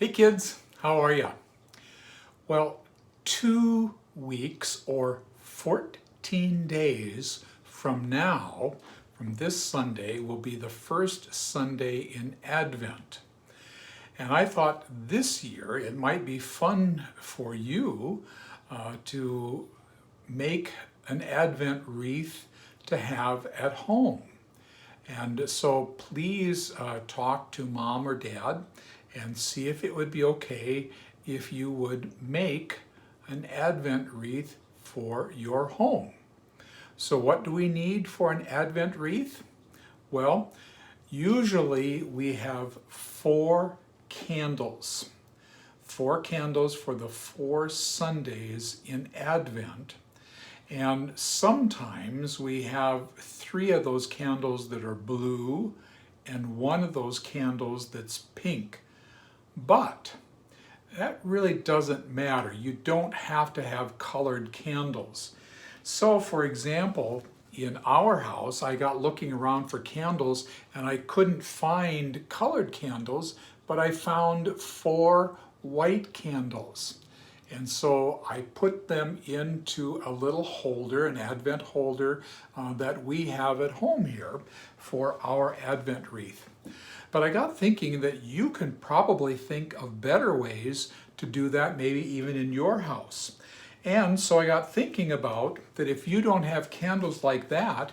Hey kids, how are you? Well, 2 weeks or 14 days from now, from this Sunday, will be the first Sunday in Advent. And I thought this year it might be fun for you to make an Advent wreath to have at home. And so please talk to mom or dad and see if it would be okay if you would make an Advent wreath for your home. So what do we need for an Advent wreath? Well, usually we have 4 candles. 4 candles for the 4 Sundays in Advent. And sometimes we have 3 of those candles that are blue and 1 of those candles that's pink. But that really doesn't matter. You don't have to have colored candles. So for example, in our house, I got looking around for candles and I couldn't find colored candles, but I found 4 white candles. And so I put them into a little holder, an Advent holder that we have at home here for our Advent wreath. But I got thinking that you can probably think of better ways to do that, maybe even in your house. And so I got thinking about that if you don't have candles like that,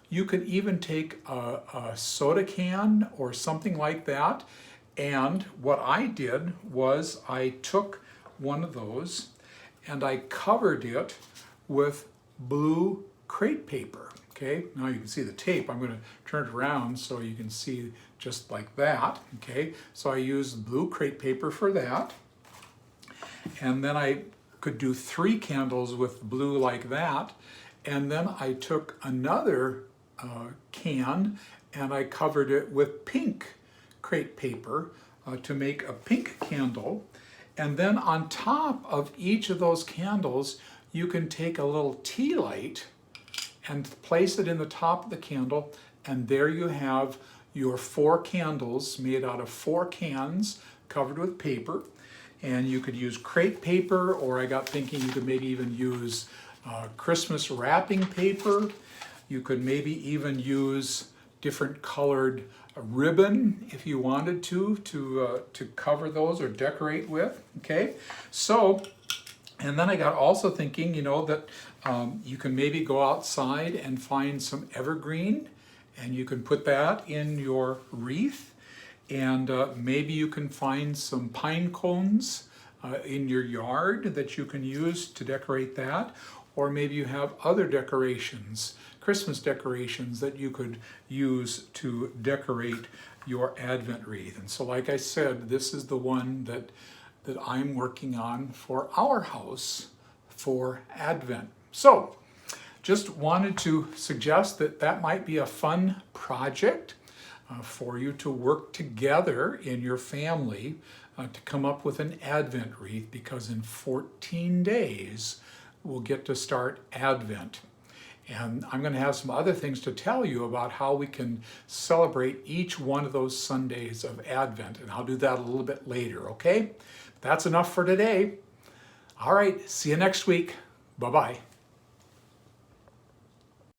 you could even take a soda can or something like that. And what I did was I took one of those and I covered it with blue crepe paper. Okay, now you can see the tape. I'm going to turn it around so you can see just like that. Okay, so I used blue crepe paper for that. And then I could do 3 candles with blue like that. And then I took another can and I covered it with pink crepe paper to make a pink candle. And then on top of each of those candles, you can take a little tea light and place it in the top of the candle, and there you have your 4 candles made out of 4 cans covered with paper. And you could use crepe paper, or I got thinking you could maybe even use Christmas wrapping paper. You could maybe even use different colored ribbon if you wanted to cover those or decorate with. Okay, so and then I got also thinking, you know, that you can maybe go outside and find some evergreen and you can put that in your wreath. And maybe you can find some pine cones in your yard that you can use to decorate that. Or maybe you have other decorations, Christmas decorations that you could use to decorate your Advent wreath. And so like I said, this is the one that I'm working on for our house for Advent. So just wanted to suggest that that might be a fun project for you to work together in your family to come up with an Advent wreath, because in 14 days we'll get to start Advent. And I'm going to have some other things to tell you about how we can celebrate each one of those Sundays of Advent, and I'll do that a little bit later, okay? That's enough for today. All right, see you next week. Bye-bye.